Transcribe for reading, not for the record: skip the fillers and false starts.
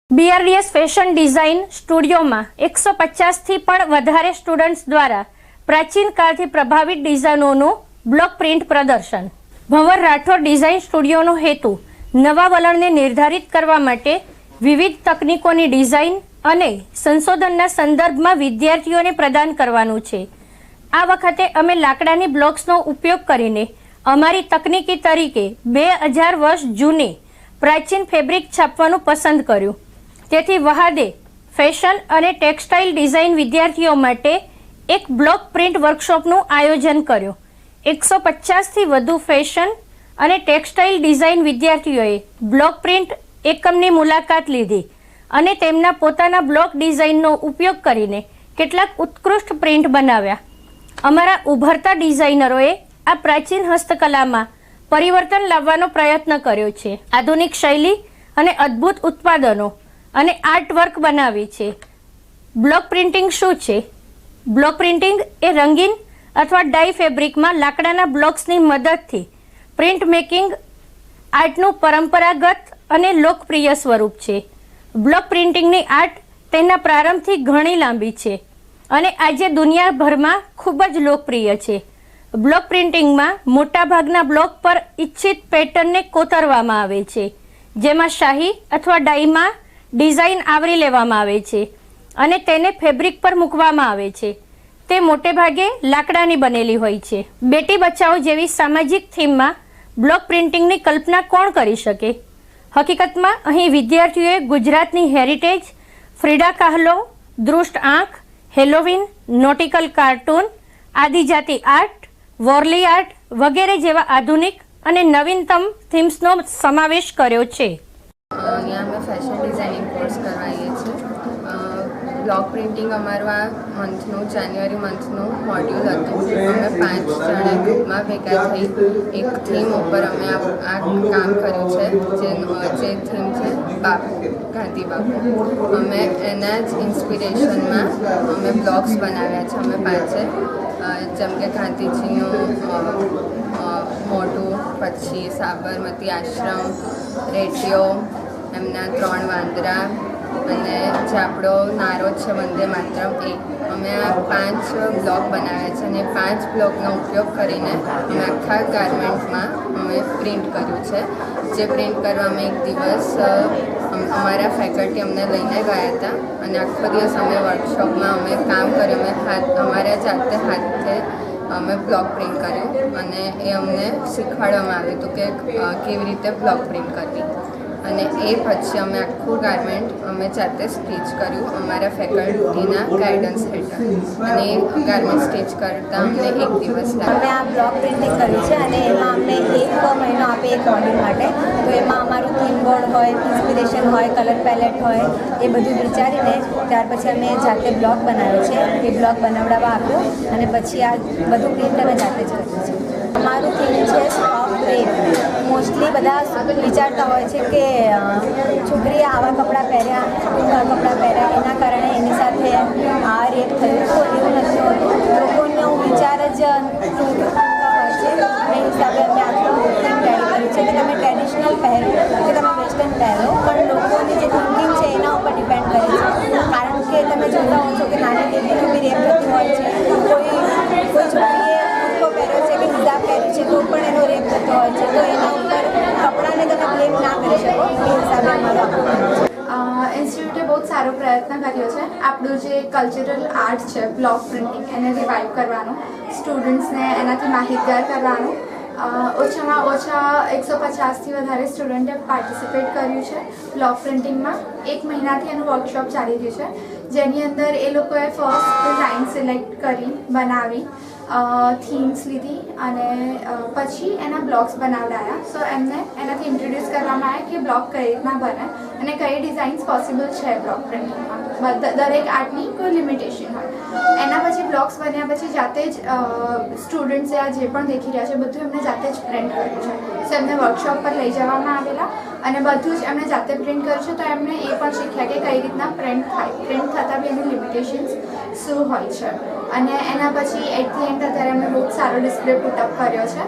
BRDS fashion design સ્ટુડિયોમાં 150થી પણ વધારે સ્ટુડન્ટ્સ દ્વારા પ્રાચીન કાળથી પ્રભાવિત ડિઝાઇનોનું બ્લોક પ્રિન્ટ પ્રદર્શન. ભંવર રાઠોડ ડિઝાઇન સ્ટુડિયોનો હેતુ નવા વલણને નિર્ધારિત કરવા માટે વિવિધ તકનીકોની ડિઝાઇન અને સંશોધનના સંદર્ભમાં વિદ્યાર્થીઓને પ્રદાન કરવાનું છે. આ વખતે અમે લાકડાની બ્લોક્સનો ઉપયોગ કરીને અમારી તકનીકી તરીકે 2000 વર્ષ જૂની પ્રાચીન ફેબ્રિક છાપવાનું પસંદ કર્યું. તેથી વહાદે ફેશન અને ટેક્સટાઇલ ડિઝાઇન વિદ્યાર્થીઓ માટે એક બ્લોક પ્રિન્ટ વર્કશોપનું આયોજન કર્યું. 150થી વધુ ફેશન અને ટેક્સટાઇલ ડિઝાઇન વિદ્યાર્થીઓએ બ્લોક પ્રિન્ટ એકમની મુલાકાત લીધી અને તેમના પોતાના બ્લોક ડિઝાઇનનો ઉપયોગ કરીને કેટલાક ઉત્કૃષ્ટ પ્રિન્ટ બનાવ્યા. અમારા ઉભરતા ડિઝાઇનરોએ આ પ્રાચીન હસ્તકલામાં પરિવર્તન લાવવાનો પ્રયત્ન કર્યો છે. આધુનિક શૈલી અને અદ્ભુત ઉત્પાદનો અને આર્ટવર્ક બનાવી છે. બ્લોક પ્રિન્ટિંગ શું છે? બ્લોક પ્રિન્ટિંગ એ રંગીન અથવા ડાઈ ફેબ્રિકમાં લાકડાના બ્લોક્સની મદદથી પ્રિન્ટ મેકિંગ આર્ટનું પરંપરાગત અને લોકપ્રિય સ્વરૂપ છે. બ્લોક પ્રિન્ટિંગની આર્ટ તેના પ્રારંભથી ઘણી લાંબી છે અને આજે દુનિયાભરમાં ખૂબ જ લોકપ્રિય છે. બ્લોક પ્રિન્ટિંગમાં મોટાભાગના બ્લોક પર ઇચ્છિત પેટર્નને કોતરવામાં આવે છે, જેમાં શાહી અથવા ડાઈમાં ડિઝાઇન આવરી લેવામાં આવે છે અને તેને ફેબ્રિક પર મૂકવામાં આવે છે. તે મોટેભાગે લાકડાની બનેલી હોય છે. બેટી બચાવો જેવી સામાજિક થીમમાં બ્લોક પ્રિન્ટિંગની કલ્પના કોણ કરી શકે? હકીકતમાં અહીં વિદ્યાર્થીઓએ ગુજરાતની હેરિટેજ, ફ્રીડા કાહલો, દૃષ્ટ આંખ, હેલોવીન, નોટિકલ કાર્ટૂન, આદિજાતિ આર્ટ, વોરલી આર્ટ વગેરે જેવા આધુનિક અને નવીનતમ થીમ્સનો સમાવેશ કર્યો છે. અહીંયા અમે ફેશન ડિઝાઇનિંગ કોર્સ કરવાઈએ છીએ. બ્લોક પ્રિન્ટિંગ અમારું આ મંથનું જાન્યુઆરી મંથનું મોડ્યુલ હતું. અમે 5 જણા ગ્રુપમાં ભેગા થઈ એક થીમ ઉપર અમે આ કામ કર્યું છે, જે થીમ છે બાપુ, ગાંધી બાપુ. અમે એના જ ઇન્સ્પિરેશનમાં અમે બ્લોગ્સ બનાવ્યા છે. અમે 5 જેમ કે ગાંધીજીનું મોઢું, પછી સાબરમતી આશ્રમ, રેડિયો, એમના 3 વાંદરા અને જે આપણો નારો છે વંદે માતરમ, એ અમે આ 5 બ્લોક બનાવ્યા છે અને 5 બ્લોકનો ઉપયોગ કરીને અમે આખા ગાર્મેન્ટમાં અમે પ્રિન્ટ કર્યું છે. જે પ્રિન્ટ કરવા અમે એક દિવસ અમારા ફેકલ્ટી અમને લઈને ગયા હતા અને આખો દિવસ અમે વર્કશોપમાં અમે કામ કર્યું. અમારા જાતે હાથે અમે બ્લોક પ્રિન્ટ કર્યું અને એ અમને શીખવાડવામાં આવ્યું હતું કે કેવી રીતે બ્લોક પ્રિન્ટ કરવી. અને એ પછી અમે આખું ગાર્મેન્ટ અમે જાતે સ્ટીચ કર્યું અમારા ફેકલ્ટીના ગાઈડન્સ હેઠળ અને એ ગાર્મેન્ટ સ્ટીચ કરતાં અમને એક દિવસ લાગ્યો. અમે આ બ્લોક પ્રિન્ટિંગ કર્યું છે અને એમાં અમને 1 મહિનો આપે એક મોડ્યુલ માટે. તો એમાં અમારું થીમ બોર્ડ હોય, ઇન્સ્પિરેશન હોય, કલર પેલેટ હોય, એ બધું વિચારીને ત્યાર પછી અમે જાતે બ્લોક બનાવ્યો છે. એ બ્લોક બનાવડાવવા આપ્યો અને પછી આ બધું પ્રિન્ટ અમે જાતે જ કર્યું છે. અમારું થીમ છે સ્ટોપ રેપ. મોસ્ટલી બધા વિચારતા હોય છે કે છોકરીએ આવા કપડાં પહેર્યા, ટૂંકા કપડાં પહેર્યા, એના કારણે એની સાથે આ રેપ થયું. તો એવું નથી હોતું. લોકોનો વિચાર જ હોય છે. એ હિસાબે અમે આટલું થીમ રેડી કર્યું છે કે તમે ટ્રેડિશનલ પહેરો કે તમે વેસ્ટર્ન પહેરો, પણ લોકોની જે થિંકિંગ છે એના ઉપર ડિપેન્ડ કરે છે. કારણ કે તમે જોતા હો છો કે નાની બેબીનું બી રેપ થતું હોય છે. કોઈ છોકરીએ કુર્તો પહેર્યો છે કે હિજાબ પહેર્યું છે તો પણ એનો રેપ થતો હોય છે. તો એના ઉપર કપડાને તમે બ્લેમ ના કરી શકો. એ હિસાબે અમારું ઇન્સ્ટિટ્યૂટે બહુ જ સારો પ્રયત્ન કર્યો છે. આપણું જે કલ્ચરલ આર્ટ છે બ્લોક પ્રિન્ટિંગ, એને રિવાઇવ કરવાનું, સ્ટુડન્ટ્સને એનાથી માહિતગાર કરવાનું. ઓછામાં ઓછા 150થી વધારે સ્ટુડન્ટે પાર્ટિસિપેટ કર્યું છે બ્લોક પ્રિન્ટિંગમાં. 1 મહિનાથી એનું વર્કશોપ ચાલી રહ્યું છે, જેની અંદર એ લોકોએ ફર્સ્ટ ડિઝાઇન સિલેક્ટ કરી, બનાવી, થીમ્સ લીધી અને પછી એના બ્લોગ્સ બનાવડાયા. સો એમને એનાથી ઇન્ટ્રોડ્યુસ કરવામાં આવે કે બ્લોગ કઈ રીતના બને અને કઈ ડિઝાઇન્સ પોસિબલ છે બ્લોક પ્રિન્ટિંગમાં. દરેક આર્ટની કોઈ લિમિટેશન હોય. એના પછી બ્લોગ્સ બન્યા પછી જાતે જ સ્ટુડન્ટ્સે આ જે પણ દેખી રહ્યા છે બધું એમને જાતે જ પ્રિન્ટ કર્યું છે. સો એમને વર્કશોપ પર લઈ જવામાં આવેલા અને બધું જ એમને જાતે પ્રિન્ટ કર્યું છે. તો એમને એ પણ શીખ્યા કે કઈ રીતના પ્રિન્ટ થાય, પ્રિન્ટ થતાં બી એની લિમિટેશન્સ શું હોય છે. અને એના પછી એટ ધી એન્ડ અત્યારે એમને બહુ સારો ડિસ્પ્લે પુટઅપ કર્યો છે.